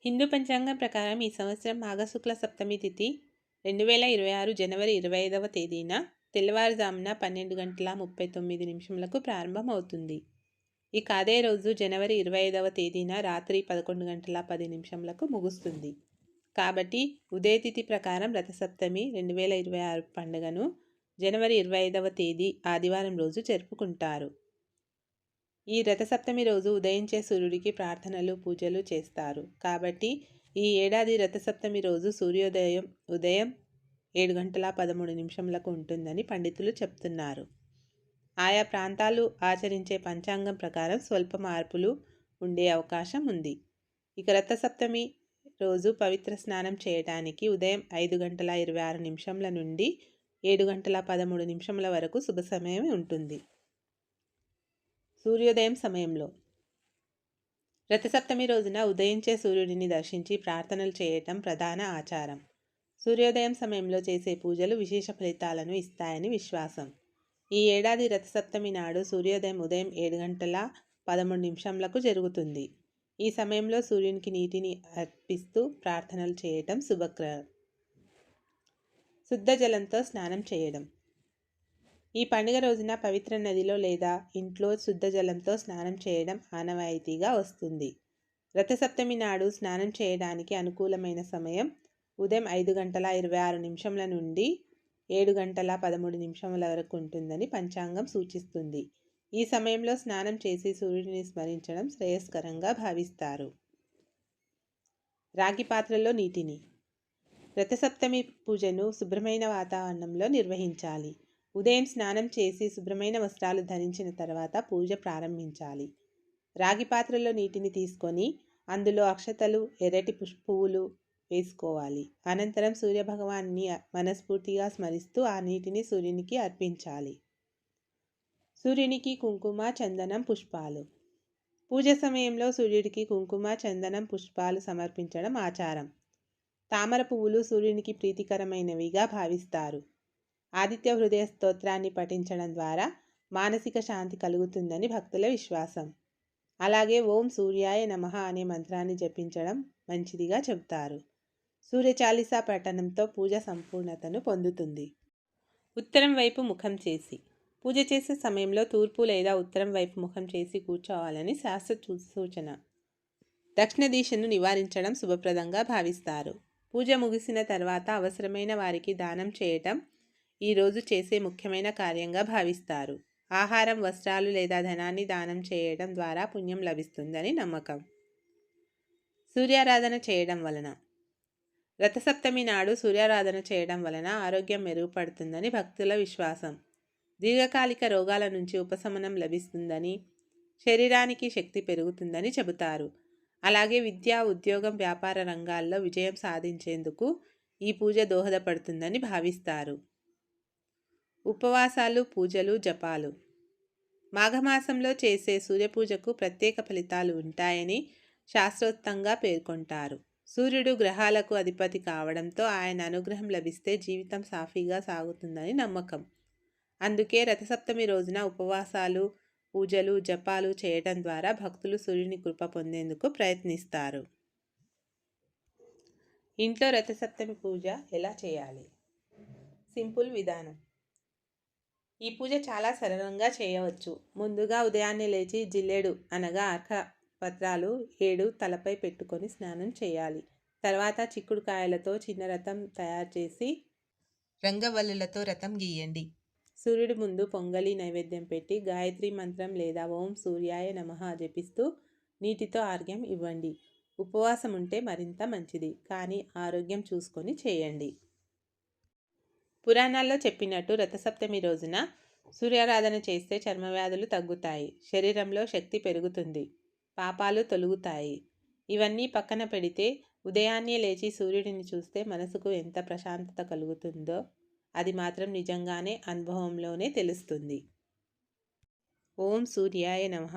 హిందూ పంచాంగం ప్రకారం ఈ సంవత్సరం మాఘశుక్ల సప్తమి తిథి 2026 జనవరి 25వ తేదీన తెల్లవారుజామున 12:39 ప్రారంభమవుతుంది. ఇక అదే రోజు జనవరి 25వ తేదీన రాత్రి 11:10 ముగుస్తుంది. కాబట్టి ఉదయతిథి ప్రకారం రథసప్తమి 2026 పండుగను జనవరి 25వ తేదీ ఆదివారం రోజు జరుపుకుంటారు. ఈ రథసప్తమి రోజు ఉదయించే సూర్యుడికి ప్రార్థనలు పూజలు చేస్తారు. కాబట్టి ఈ ఏడాది రథసప్తమి రోజు సూర్యోదయం ఉదయం 7:13 ఉంటుందని పండితులు చెప్తున్నారు. ఆయా ప్రాంతాలు ఆచరించే పంచాంగం ప్రకారం స్వల్ప మార్పులు ఉండే అవకాశం ఉంది. ఇక రథసప్తమి రోజు పవిత్ర స్నానం చేయడానికి ఉదయం 5:26 నుండి 7:13 వరకు శుభ సమయం ఉంటుంది. సూర్యోదయం సమయంలో రథసప్తమి రోజున ఉదయించే సూర్యుడిని దర్శించి ప్రార్థనలు చేయటం ప్రధాన ఆచారం. సూర్యోదయం సమయంలో చేసే పూజలు విశేష ఫలితాలను ఇస్తాయని విశ్వాసం. ఈ ఏడాది రథసప్తమి నాడు సూర్యోదయం ఉదయం 7:13 జరుగుతుంది. ఈ సమయంలో సూర్యునికి నీటిని అర్పిస్తూ ప్రార్థనలు చేయటం శుభకరం. శుద్ధ జలంతో స్నానం చేయడం. ఈ పండుగ రోజున పవిత్ర నదిలో లేదా ఇంట్లో శుద్ధ జలంతో స్నానం చేయడం ఆనవాయితీగా వస్తుంది. రథసప్తమి నాడు స్నానం చేయడానికి అనుకూలమైన సమయం ఉదయం 5:26 నుండి 7:13 వరకు ఉంటుందని పంచాంగం సూచిస్తుంది. ఈ సమయంలో స్నానం చేసి సూర్యుడిని స్మరించడం శ్రేయస్కరంగా భావిస్తారు. రాగి పాత్రలో నీటిని. రథసప్తమి పూజను శుభ్రమైన వాతావరణంలో నిర్వహించాలి. ఉదయం స్నానం చేసి శుభ్రమైన వస్త్రాలు ధరించిన తర్వాత పూజ ప్రారంభించాలి. రాగి పాత్రలో నీటిని తీసుకొని అందులో అక్షతలు ఎర్రటి పువ్వులు వేసుకోవాలి. అనంతరం సూర్యభగవాన్ని మనస్ఫూర్తిగా స్మరిస్తూ ఆ నీటిని సూర్యునికి అర్పించాలి. సూర్యునికి కుంకుమ చందనం పుష్పాలు. పూజ సమయంలో సూర్యుడికి కుంకుమ చందనం పుష్పాలు సమర్పించడం ఆచారం. తామర పువ్వులు సూర్యునికి ప్రీతికరమైనవిగా భావిస్తారు. ఆదిత్య హృదయ స్తోత్రాన్ని పఠించడం ద్వారా మానసిక శాంతి కలుగుతుందని భక్తుల విశ్వాసం. అలాగే ఓం సూర్యాయ నమః అనే మంత్రాన్ని జపించడం మంచిదిగా చెబుతారు. సూర్య చాలీసా పఠనంతో పూజ సంపూర్ణతను పొందుతుంది. ఉత్తరం వైపు ముఖం చేసి. పూజ చేసే సమయంలో తూర్పు లేదా ఉత్తరం వైపు ముఖం చేసి కూర్చోవాలని శాస్త్ర సూచన. దక్షిణ దిశను నివారించడం శుభప్రదంగా భావిస్తారు. పూజ ముగిసిన తర్వాత అవసరమైన వారికి దానం చేయటం ఈరోజు చేసే ముఖ్యమైన కార్యంగా భావిస్తారు. ఆహారం, వస్త్రాలు లేదా ధనాన్ని దానం చేయడం ద్వారా పుణ్యం లభిస్తుందని నమ్మకం. సూర్యారాధన చేయడం వలన. రథసప్తమి నాడు సూర్యారాధన చేయడం వలన ఆరోగ్యం మెరుగుపడుతుందని భక్తుల విశ్వాసం. దీర్ఘకాలిక రోగాల నుంచి ఉపశమనం లభిస్తుందని, శరీరానికి శక్తి పెరుగుతుందని చెబుతారు. అలాగే విద్య, ఉద్యోగం, వ్యాపార రంగాల్లో విజయం సాధించేందుకు ఈ పూజ దోహదపడుతుందని భావిస్తారు. ఉపవాసాలు, పూజలు, జపాలు. మాఘమాసంలో చేసే సూర్యపూజకు ప్రత్యేక ఫలితాలు ఉంటాయని శాస్త్రోక్తంగా పేర్కొంటారు. సూర్యుడు గ్రహాలకు అధిపతి కావడంతో ఆయన అనుగ్రహం లభిస్తే జీవితం సాఫీగా సాగుతుందని నమ్మకం. అందుకే రథసప్తమి రోజున ఉపవాసాలు, పూజలు, జపాలు చేయడం ద్వారా భక్తులు సూర్యుని కృప పొందేందుకు ప్రయత్నిస్తారు. ఇంట్లో రథసప్తమి పూజ ఎలా చేయాలి? సింపుల్ విధానం. ఈ పూజ చాలా సరళంగా చేయవచ్చు. ముందుగా ఉదయాన్నే లేచి జిల్లేడు అనగా అర్ఘ పత్రాలు 7 తలపై పెట్టుకొని స్నానం చేయాలి. తర్వాత చిక్కుడుకాయలతో చిన్న రథం తయారు చేసి రంగవల్లులతో రథం గీయండి. సూర్యుడి ముందు పొంగలి నైవేద్యం పెట్టి గాయత్రి మంత్రం లేదా ఓం సూర్యాయ నమః జపిస్తూ నీటితో ఆర్ఘ్యం ఇవ్వండి. ఉపవాసం ఉంటే మరింత మంచిది, కానీ ఆరోగ్యం చూసుకొని చేయండి. పురాణాల్లో చెప్పినట్టు రథసప్తమి రోజున సూర్యారాధన చేస్తే చర్మవ్యాధులు తగ్గుతాయి, శరీరంలో శక్తి పెరుగుతుంది, పాపాలు తొలగుతాయి. ఇవన్నీ పక్కన పెడితే ఉదయాన్నే లేచి సూర్యుడిని చూస్తే మనసుకు ఎంత ప్రశాంతత కలుగుతుందో అది మాత్రం నిజంగానే అనుభవంలోనే తెలుస్తుంది. ఓం సూర్యాయ నమః.